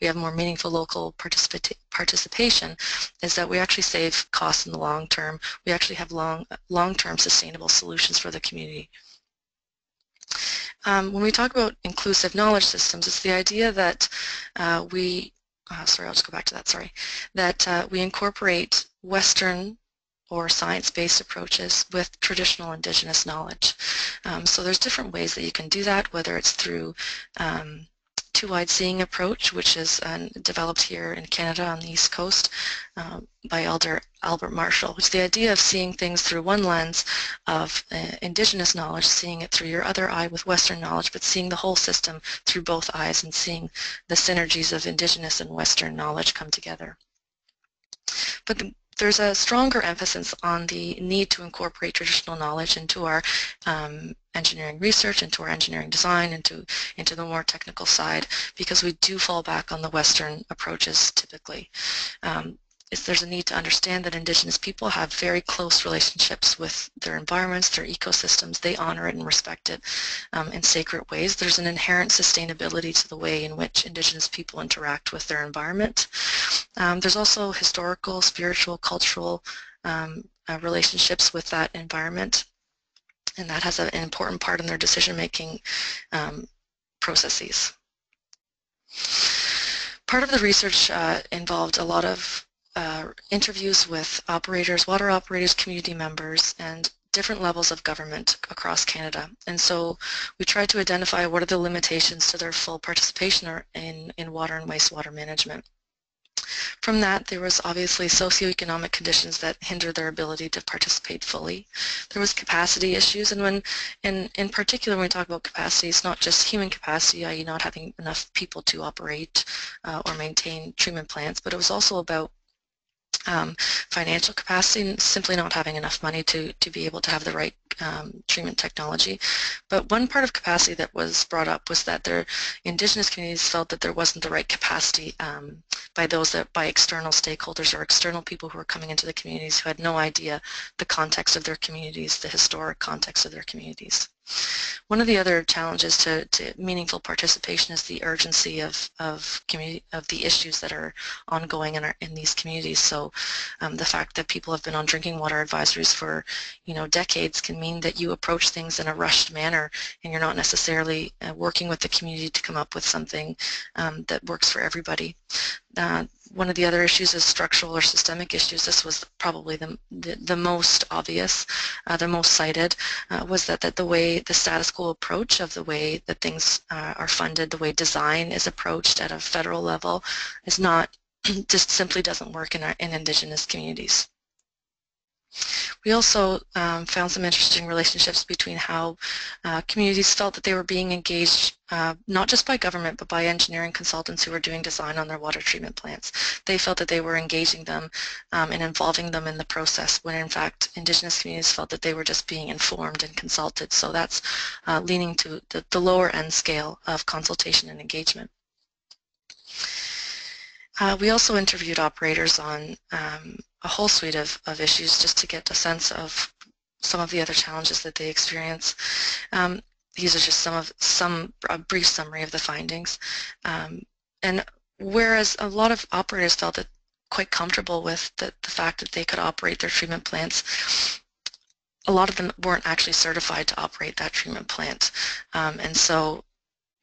have more meaningful local participation is that we actually save costs in the long term. We actually have long-term sustainable solutions for the community. When we talk about inclusive knowledge systems, it's the idea that we incorporate Western or science-based approaches with traditional Indigenous knowledge. So there's different ways that you can do that, whether it's through two-wide seeing approach, which is developed here in Canada on the East Coast by Albert Marshall, which is the idea of seeing things through one lens of Indigenous knowledge, seeing it through your other eye with Western knowledge, but seeing the whole system through both eyes and seeing the synergies of Indigenous and Western knowledge come together. But there's a stronger emphasis on the need to incorporate traditional knowledge into our engineering research, into our engineering design, into the more technical side, because we do fall back on the Western approaches typically. There's a need to understand that Indigenous people have very close relationships with their environments, their ecosystems. They honor it and respect it in sacred ways. There's an inherent sustainability to the way in which Indigenous people interact with their environment. There's also historical, spiritual, cultural relationships with that environment, and that has an important part in their decision-making processes. Part of the research involved a lot of interviews with operators, water operators, community members, and different levels of government across Canada. And so we tried to identify what are the limitations to their full participation in water and wastewater management. From that, there was obviously socioeconomic conditions that hinder their ability to participate fully. There was capacity issues, and in particular when we talk about capacity, it's not just human capacity, i.e. not having enough people to operate or maintain treatment plants, but it was also about financial capacity and simply not having enough money to be able to have the right treatment technology. But one part of capacity that was brought up was that their Indigenous communities felt that there wasn't the right capacity by external stakeholders or external people who were coming into the communities who had no idea the context of their communities, the historic context of their communities. One of the other challenges to meaningful participation is the urgency of the issues that are ongoing in these communities. So the fact that people have been on drinking water advisories for decades can mean that you approach things in a rushed manner and you're not necessarily working with the community to come up with something that works for everybody. One of the other issues is structural or systemic issues. This was probably the most obvious, the most cited, was that the status quo approach of the way that things are funded, the way design is approached at a federal level is not, just simply doesn't work in Indigenous communities. We also found some interesting relationships between how communities felt that they were being engaged not just by government but by engineering consultants who were doing design on their water treatment plants. They felt that they were engaging them and involving them in the process when in fact Indigenous communities felt that they were just being informed and consulted. So that's leaning to the lower end scale of consultation and engagement. We also interviewed operators on a whole suite of issues just to get a sense of some of the other challenges that they experience. These are just a brief summary of the findings. And whereas a lot of operators felt that quite comfortable with the fact that they could operate their treatment plants, a lot of them weren't actually certified to operate that treatment plant. And so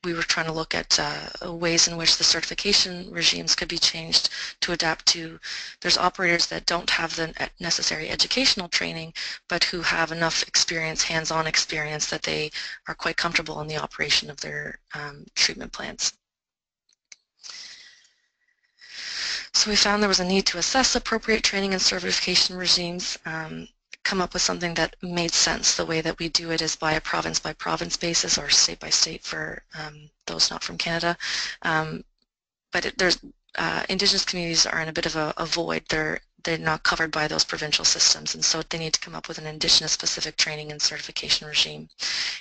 we were trying to look at ways in which the certification regimes could be changed to adapt to, there's operators that don't have the necessary educational training, but who have enough experience, hands-on experience, that they are quite comfortable in the operation of their treatment plants. So we found there was a need to assess appropriate training and certification regimes, come up with something that made sense. The way that we do it is by province basis or state by state for those not from Canada. But Indigenous communities are in a bit of a void. They're not covered by those provincial systems, and so they need to come up with an Indigenous specific training and certification regime.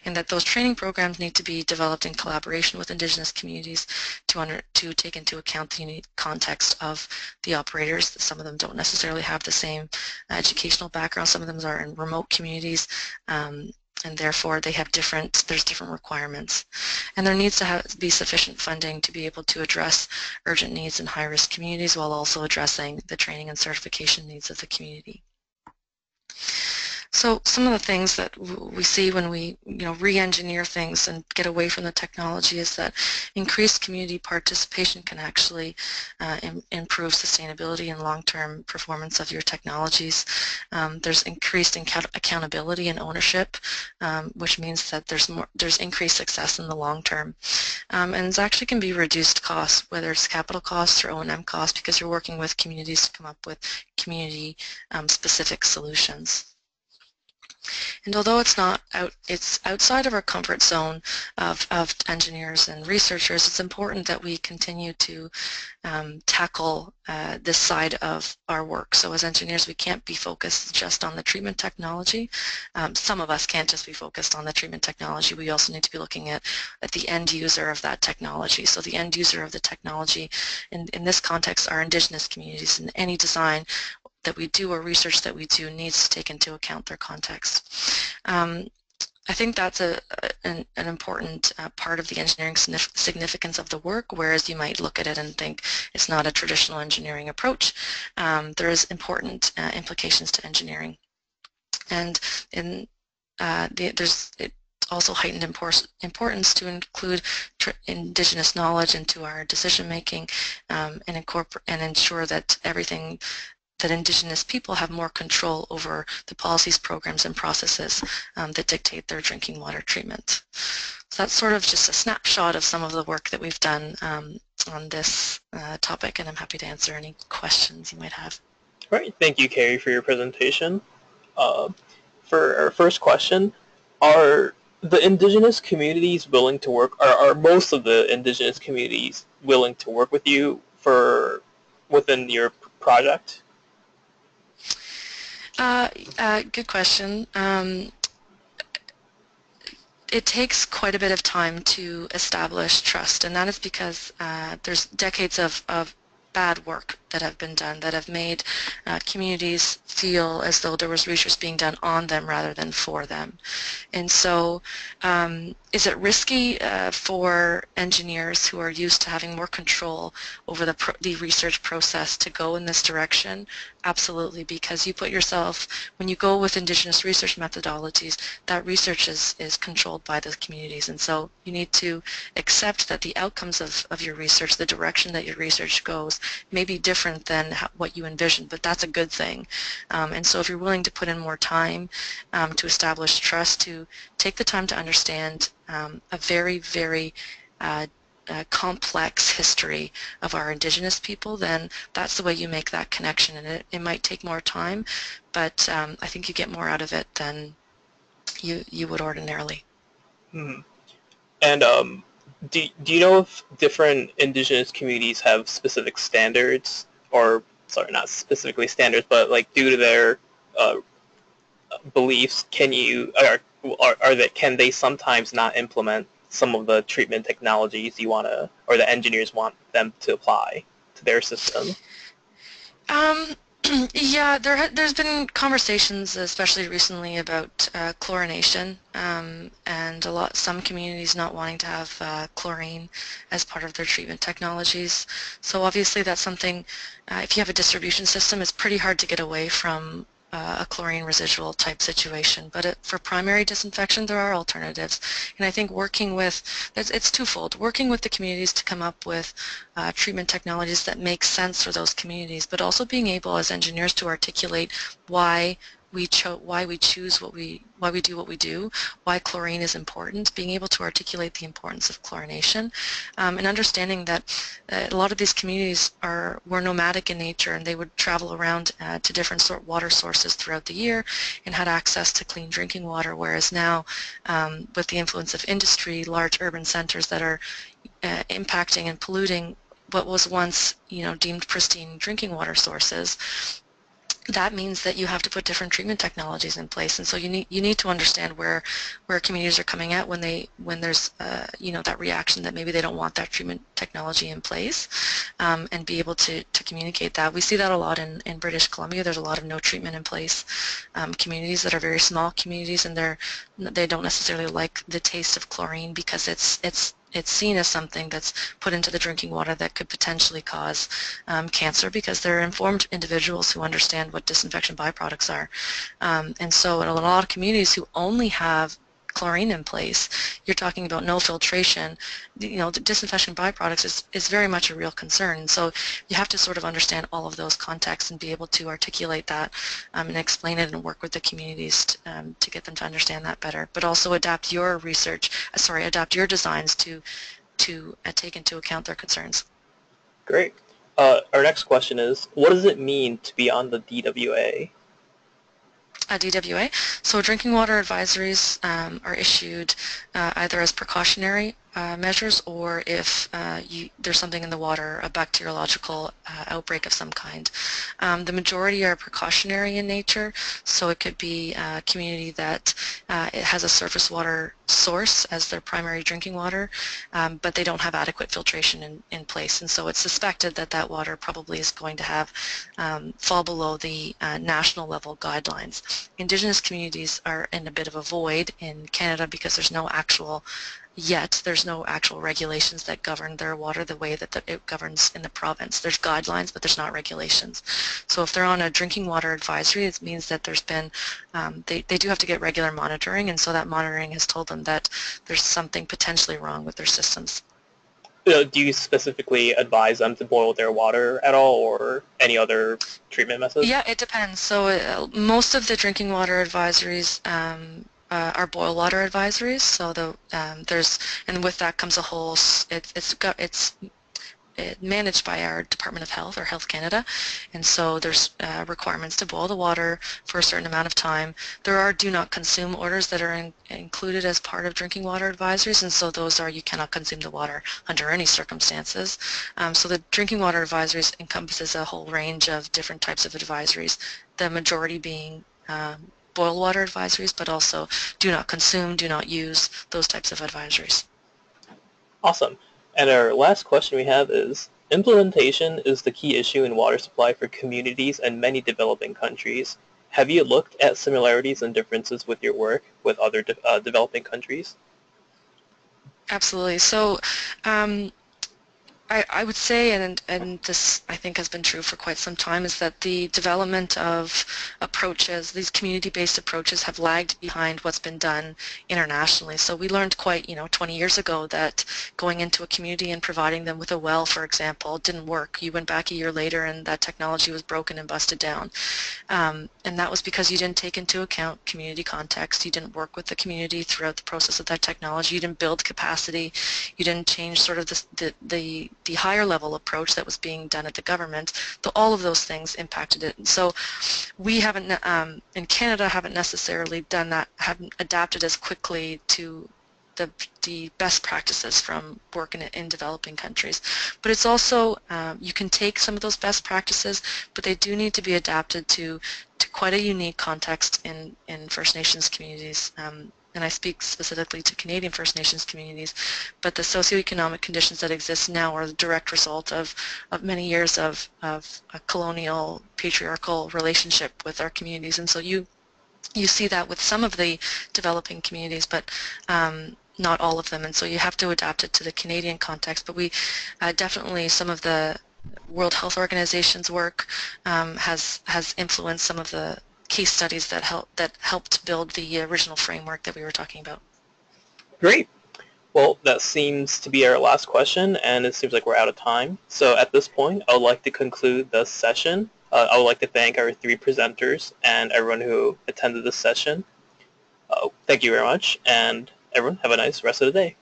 And that those training programs need to be developed in collaboration with Indigenous communities to take into account the unique context of the operators. Some of them don't necessarily have the same educational background. Some of them are in remote communities, and therefore they have there's different requirements. And there needs to be sufficient funding to be able to address urgent needs in high-risk communities while also addressing the training and certification needs of the community. So some of the things that we see when we re-engineer things and get away from the technology is that increased community participation can actually improve sustainability and long-term performance of your technologies. There's increased accountability and ownership, which means that there's increased success in the long term. And it actually can be reduced costs, whether it's capital costs or O&M costs, because you're working with communities to come up with community specific solutions. And although it's outside of our comfort zone of engineers and researchers, it's important that we continue to tackle this side of our work. So as engineers, we can't be focused just on the treatment technology. Some of us can't just be focused on the treatment technology. We also need to be looking at the end user of that technology. So the end user of the technology in this context are Indigenous communities, and any design that we do or research that we do needs to take into account their context. I think that's an important part of the engineering significance of the work, whereas you might look at it and think it's not a traditional engineering approach. There is important implications to engineering. And there's also heightened importance to include Indigenous knowledge into our decision making and ensure that that Indigenous people have more control over the policies, programs, and processes that dictate their drinking water treatment. So that's sort of just a snapshot of some of the work that we've done on this topic, and I'm happy to answer any questions you might have. All right, thank you, Kerry, for your presentation. For our first question, are the Indigenous communities willing to work, or are most of the Indigenous communities willing to work with you within your project? Good question. It takes quite a bit of time to establish trust, and that is because there's decades of bad work that have been done that have made communities feel as though there was research being done on them rather than for them. And so is it risky for engineers who are used to having more control over the research process to go in this direction? Absolutely, because you put yourself, when you go with Indigenous research methodologies, that research is controlled by the communities, and so you need to accept that the outcomes of your research, the direction that your research goes, may be different than what you envisioned, but that's a good thing. And so if you're willing to put in more time to establish trust, to take the time to understand a very, very complex history of our Indigenous people, then that's the way you make that connection. And it might take more time, but I think you get more out of it than you would ordinarily. Hmm. And do you know if different Indigenous communities have specific standards, or sorry, not specifically standards, but like due to their beliefs, can they sometimes not implement some of the treatment technologies you want to, or the engineers want them to apply to their system? Yeah, there's been conversations, especially recently, about chlorination, and some communities not wanting to have chlorine as part of their treatment technologies. So obviously that's something, if you have a distribution system, it's pretty hard to get away from a chlorine residual type situation. But for primary disinfection, there are alternatives. And I think it's twofold. Working with the communities to come up with treatment technologies that make sense for those communities, but also being able as engineers to articulate why we choose why we do what we do, why chlorine is important, being able to articulate the importance of chlorination, and understanding that a lot of these communities were nomadic in nature, and they would travel around to different water sources throughout the year and had access to clean drinking water, whereas now with the influence of industry, large urban centers that are impacting and polluting what was once deemed pristine drinking water sources, that means that you have to put different treatment technologies in place, and so you need to understand where communities are coming at when there's that reaction that maybe they don't want that treatment technology in place, and be able to communicate that. We see that a lot in British Columbia. There's a lot of no treatment in place communities that are very small communities, and they don't necessarily like the taste of chlorine because it's seen as something that's put into the drinking water that could potentially cause cancer, because they're informed individuals who understand what disinfection byproducts are. And so in a lot of communities who only have chlorine in place, you're talking about no filtration, the disinfection byproducts is very much a real concern. So you have to sort of understand all of those contexts and be able to articulate that and explain it and work with the communities to get them to understand that better, but also adapt your designs to take into account their concerns. Great. Our next question is, what does it mean to be on the DWA? DWA. So drinking water advisories are issued either as precautionary measures, or if there's something in the water, a bacteriological outbreak of some kind. The majority are precautionary in nature, so it could be a community that it has a surface water source as their primary drinking water, but they don't have adequate filtration in place, and so it's suspected that that water probably is going to have fall below the national level guidelines. Indigenous communities are in a bit of a void in Canada because there's no actual regulations that govern their water the way that it governs in the province. There's guidelines, but there's not regulations. So if they're on a drinking water advisory, it means that there's been, they do have to get regular monitoring, and so that monitoring has told them that there's something potentially wrong with their systems. Do you specifically advise them to boil their water at all, or any other treatment methods? Yeah, it depends. So most of the drinking water advisories are boil water advisories. So and with that comes a whole. managed by our Department of Health or Health Canada, and so there's requirements to boil the water for a certain amount of time. There are do not consume orders that are included as part of drinking water advisories, and so those are you cannot consume the water under any circumstances. So the drinking water advisories encompasses a whole range of different types of advisories, the majority being boil water advisories, but also do not consume, do not use, those types of advisories. Awesome. And our last question we have is, implementation is the key issue in water supply for communities and many developing countries. Have you looked at similarities and differences with your work with other developing countries? Absolutely. So I would say, and this I think has been true for quite some time, is that the development of approaches, these community-based approaches, have lagged behind what's been done internationally. So we learned quite, 20 years ago that going into a community and providing them with a well, for example, didn't work. You went back a year later and that technology was broken and busted down. And that was because you didn't take into account community context. You didn't work with the community throughout the process of that technology. You didn't build capacity. You didn't change sort of the higher level approach that was being done at the government. All of those things impacted it. And so we haven't, in Canada, haven't necessarily done that, haven't adapted as quickly to the best practices from work in developing countries. But it's also, you can take some of those best practices, but they do need to be adapted to quite a unique context in First Nations communities. And I speak specifically to Canadian First Nations communities, but the socioeconomic conditions that exist now are the direct result of many years of a colonial, patriarchal relationship with our communities. And so you see that with some of the developing communities, but not all of them. And so you have to adapt it to the Canadian context. But we definitely, some of the World Health Organization's work has influenced some of the case studies that helped build the original framework that we were talking about. Great. Well, that seems to be our last question, and it seems like we're out of time. So at this point, I would like to conclude the session. I would like to thank our 3 presenters and everyone who attended this session. Thank you very much, and everyone have a nice rest of the day.